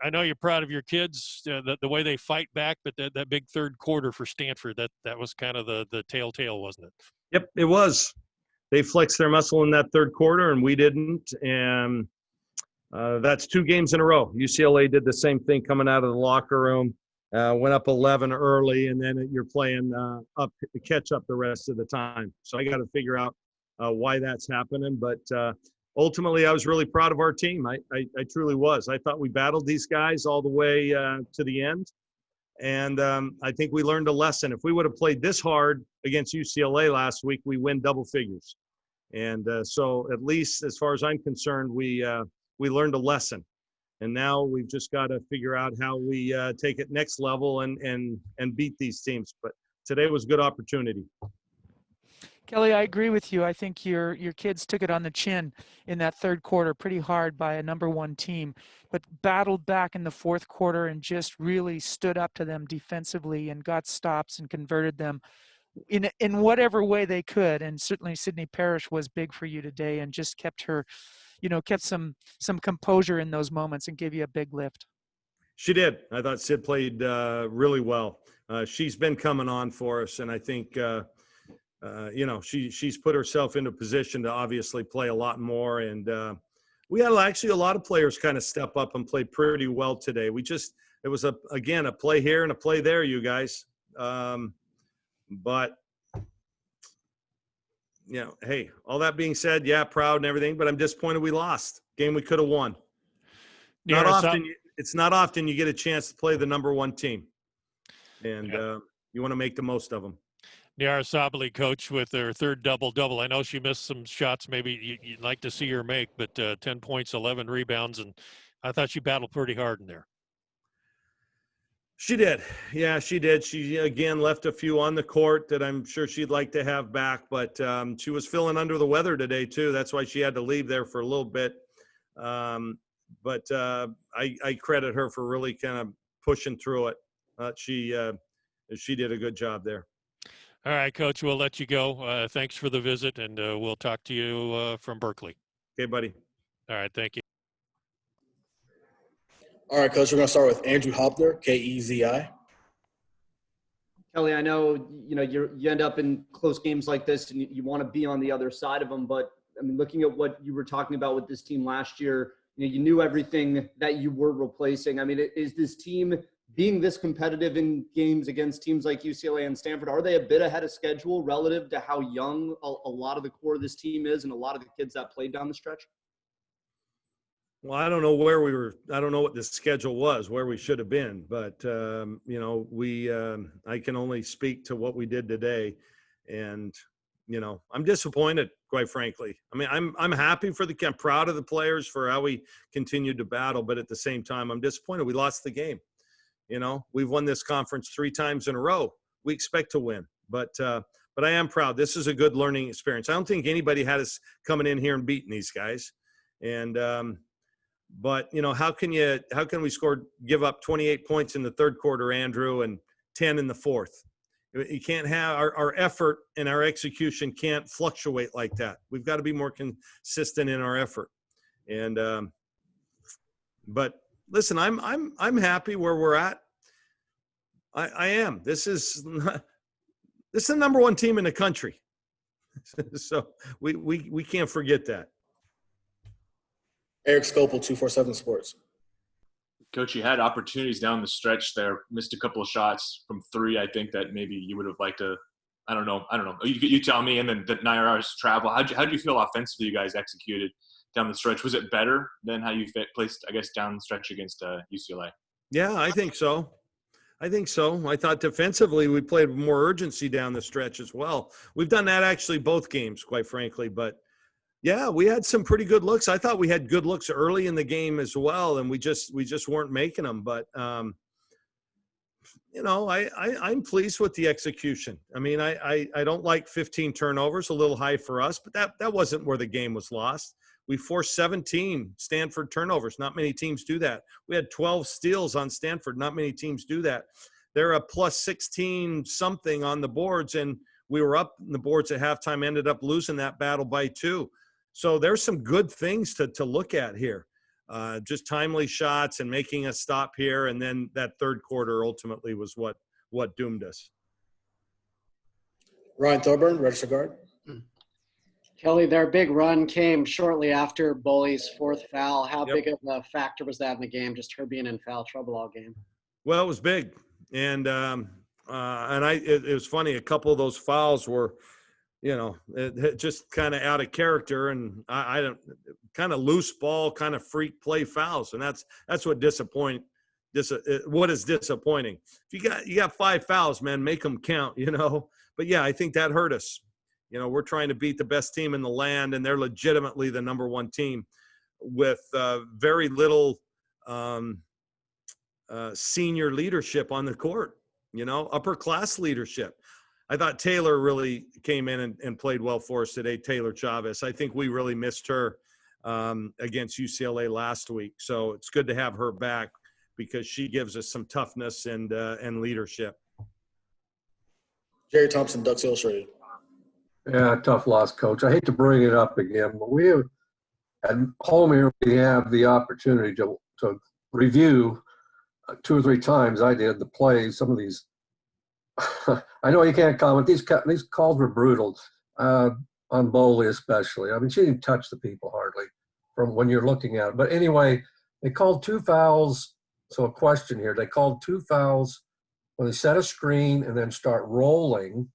I know you're proud of your kids, the way they fight back, but that big third quarter for Stanford, that was kind of the telltale, wasn't it? Yep, it was. They flexed their muscle in that third quarter, and we didn't. And that's 2 games in a row. UCLA did the same thing coming out of the locker room, went up 11 early, and then you're playing up to catch up the rest of the time. So I got to figure out why that's happening. But ultimately, I was really proud of our team. I truly was. I thought we battled these guys all the way to the end. And I think we learned a lesson. If we would have played this hard against UCLA last week, we win double figures. And so at least as far as I'm concerned, we learned a lesson. And now we've just got to figure out how we take it next level and beat these teams. But today was a good opportunity. Kelly, I agree with you. I think your kids took it on the chin in that third quarter pretty hard by a number 1 team, but battled back in the fourth quarter and just really stood up to them defensively and got stops and converted them in whatever way they could. And certainly Sydney Parrish was big for you today and just kept her, kept some composure in those moments and gave you a big lift. She did. I thought Sid played really well. She's been coming on for us, and I think she's put herself into a position to obviously play a lot more. And we had actually a lot of players kind of step up and play pretty well today. It was a play here and a play there, you guys. But hey, all that being said, yeah, proud and everything, but I'm disappointed we lost. Game we could have won. It's not often you get a chance to play the number 1 team, and you want to make the most of them. Niara Sabali, coach, with her third double-double. I know she missed some shots maybe you'd like to see her make, but 10 points, 11 rebounds, and I thought she battled pretty hard in there. She did. Yeah, she did. She, again, left a few on the court that I'm sure she'd like to have back, but she was feeling under the weather today, too. That's why she had to leave there for a little bit. But I credit her for really kind of pushing through it. She did a good job there. All right, Coach, we'll let you go. Thanks for the visit, and we'll talk to you from Berkeley. Okay, buddy. All right, thank you. All right, Coach, we're going to start with Andrew Hopner, Kezi. Kelly, I know, you end up in close games like this and you want to be on the other side of them, but I mean, looking at what you were talking about with this team last year, you knew everything that you were replacing. I mean, is this team being this competitive in games against teams like UCLA and Stanford, are they a bit ahead of schedule relative to how young a lot of the core of this team is and a lot of the kids that played down the stretch? Well, I don't know where we were. I don't know what the schedule was, where we should have been. But, I can only speak to what we did today. And, I'm disappointed, quite frankly. I mean, I'm happy I'm proud of the players for how we continued to battle. But at the same time, I'm disappointed we lost the game. We've won this conference 3 times in a row. We expect to win. But I am proud. This is a good learning experience. I don't think anybody had us coming in here and beating these guys. And, but how can we give up 28 points in the third quarter, Andrew, and 10 in the fourth? You can't have our effort and our execution can't fluctuate like that. We've got to be more consistent in our effort. And, but listen, I'm happy where we're at. I am. This is the number 1 team in the country. So we can't forget that. Eric Scopel, 247 Sports. Coach, you had opportunities down the stretch there, missed a couple of shots from 3. I think that maybe you would have liked to, I don't know. You tell me, and then the 9 hours travel. How do you feel offensively you guys executed down the stretch? Was it better than how you placed, I guess, down the stretch against UCLA? Yeah, I think so. I thought defensively we played with more urgency down the stretch as well. We've done that actually both games, quite frankly, but yeah, we had some pretty good looks. I thought we had good looks early in the game as well, and we just weren't making them. But I'm pleased with the execution. I mean, I don't like 15 turnovers, a little high for us, but that wasn't where the game was lost. We forced 17 Stanford turnovers. Not many teams do that. We had 12 steals on Stanford. Not many teams do that. They're a plus 16 something on the boards, and we were up in the boards at halftime, ended up losing that battle by 2. So there's some good things to look at here. just timely shots and making us stop here. And then that third quarter ultimately was what doomed us. Ryan Thorburn, registered guard. Kelly, their big run came shortly after Boley's fourth foul. How Yep. big of a factor was that in the game, just her being in foul trouble all game? Well, it was big. And it was funny. A couple of those fouls were, it just kind of out of character, and I don't kind of loose ball, kind of freak play fouls. And that's what what is disappointing. If you got 5 fouls, man, make them count, but yeah, I think that hurt us. We're trying to beat the best team in the land, and they're legitimately the number 1 team with very little senior leadership on the court, upper class leadership. I thought Taylor really came in and played well for us today, Taylor Chavez. I think we really missed her against UCLA last week. So it's good to have her back because she gives us some toughness and leadership. Jerry Thompson, Ducks Illustrated. Yeah, tough loss, Coach. I hate to bring it up again, but we have at home here. We have the opportunity to review 2 or 3 times. I did the plays. Some of these, I know you can't comment. These calls were brutal on Boley especially. I mean, she didn't touch the people hardly from when you're looking at it. But anyway, they called 2 fouls. So a question here: they called 2 fouls when they set a screen and then start rolling.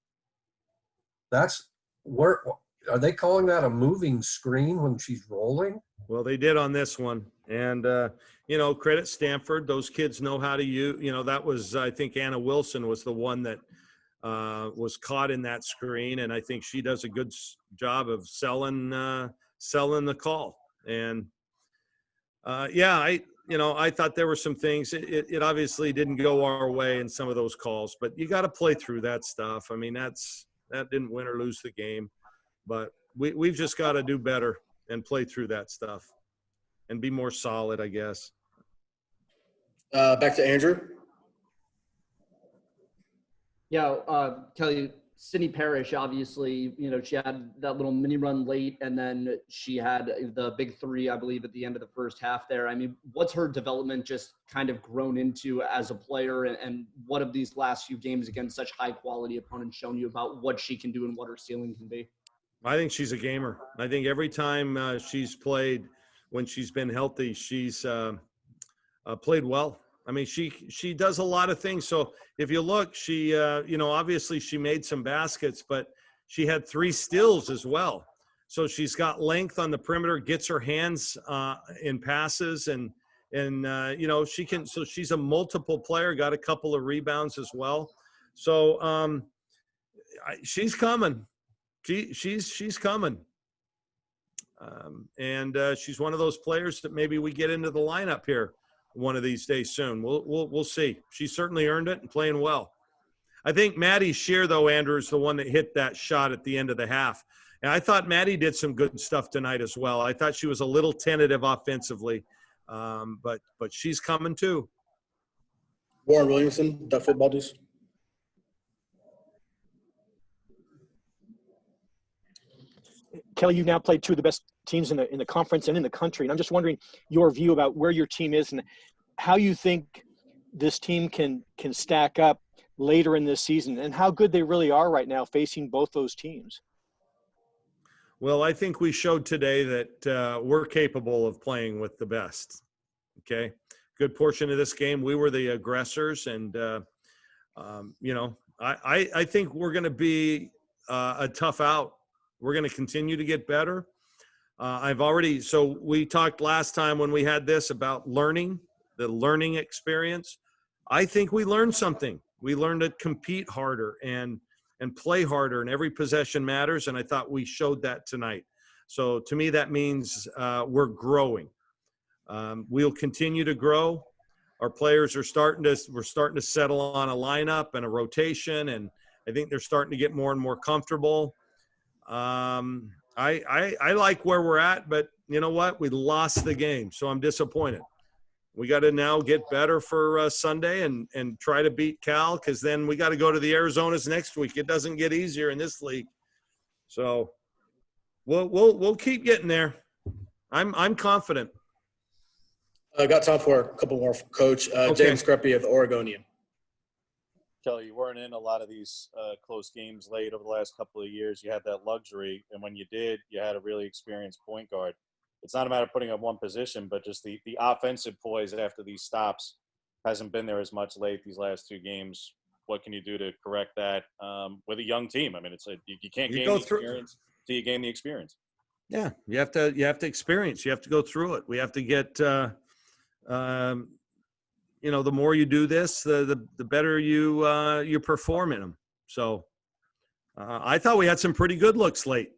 That's where are they calling that a moving screen when she's rolling? Well, they did on this one. And, credit Stanford. Those kids know how to use, that was, I think Anna Wilson was the one that was caught in that screen. And I think she does a good job of selling the call. And, I thought there were some things. It obviously didn't go our way in some of those calls, but you got to play through that stuff. I mean, that didn't win or lose the game, but we've just got to do better and play through that stuff and be more solid, I guess. Back to Andrew. Yeah, Kelly, Sydney Parrish, obviously, she had that little mini run late, and then she had the big 3, I believe, at the end of the first half there. I mean, what's her development just kind of grown into as a player, and what have these last few games against such high-quality opponents shown you about what she can do and what her ceiling can be? I think she's a gamer. I think every time she's played, when she's been healthy, she's played well. I mean, she does a lot of things. So if you look, she, obviously she made some baskets, but she had 3 steals as well. So she's got length on the perimeter, gets her hands in passes, and she can. So she's a multiple player. Got a couple of rebounds as well. So she's coming. She's coming. And she's one of those players that maybe we get into the lineup here one of these days soon. We'll see. She certainly earned it and playing well. I think Maddie Shear, though, Andrew, is the one that hit that shot at the end of the half. And I thought Maddie did some good stuff tonight as well. I thought she was a little tentative offensively, but she's coming too. Warren Williamson, Duck Football News. Kelly, you've now played 2 of the best teams in the conference and in the country. And I'm just wondering your view about where your team is and how you think this team can stack up later in this season and how good they really are right now facing both those teams. Well, I think we showed today that we're capable of playing with the best. Okay. Good portion of this game, we were the aggressors. And, I think we're going to be a tough out. We're going to continue to get better. So we talked last time when we had this about the learning experience. I think we learned something. We learned to compete harder and play harder, and every possession matters. And I thought we showed that tonight. So to me, that means we're growing. We'll continue to grow. Our players we're starting to settle on a lineup and a rotation, and I think they're starting to get more and more comfortable. I like where we're at, but you know what? We lost the game, so I'm disappointed. We got to now get better for Sunday and try to beat Cal, because then we got to go to the Arizonas next week. It doesn't get easier in this league, so we'll keep getting there. I'm confident. I got time for a couple more, Coach. Okay. James Creppy of the Oregonian. Kelly, you weren't in a lot of these close games late over the last couple of years. You had that luxury, and when you did, you had a really experienced point guard. It's not a matter of putting up one position, but just the offensive poise after these stops hasn't been there as much late these last 2 games. What can you do to correct that with a young team? I mean, you can't gain the experience till you gain the experience. Yeah, you have to experience. You have to go through it. We have to get, the more you do this, the better you perform in them. So I thought we had some pretty good looks late.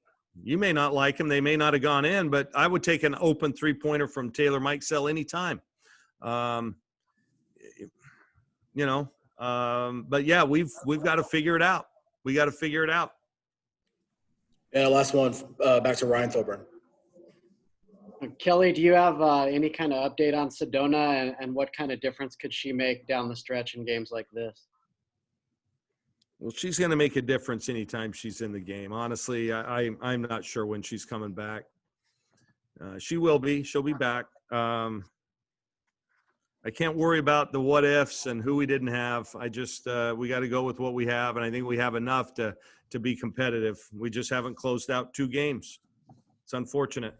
You may not like them; they may not have gone in, but I would take an open 3-pointer from Taylor Mikesell anytime. But yeah, we've got to figure it out. We got to figure it out. And last one, back to Ryan Thorburn. Kelly, do you have any kind of update on Sedona and what kind of difference could she make down the stretch in games like this? Well, she's going to make a difference anytime she's in the game. Honestly, I'm not sure when she's coming back. She will be. She'll be back. I can't worry about the what ifs and who we didn't have. I just we got to go with what we have, and I think we have enough to be competitive. We just haven't closed out 2 games. It's unfortunate,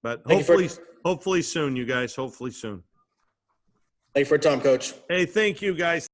but hopefully soon, you guys. Hopefully soon. Thank you for your time, Coach. Hey, thank you, guys.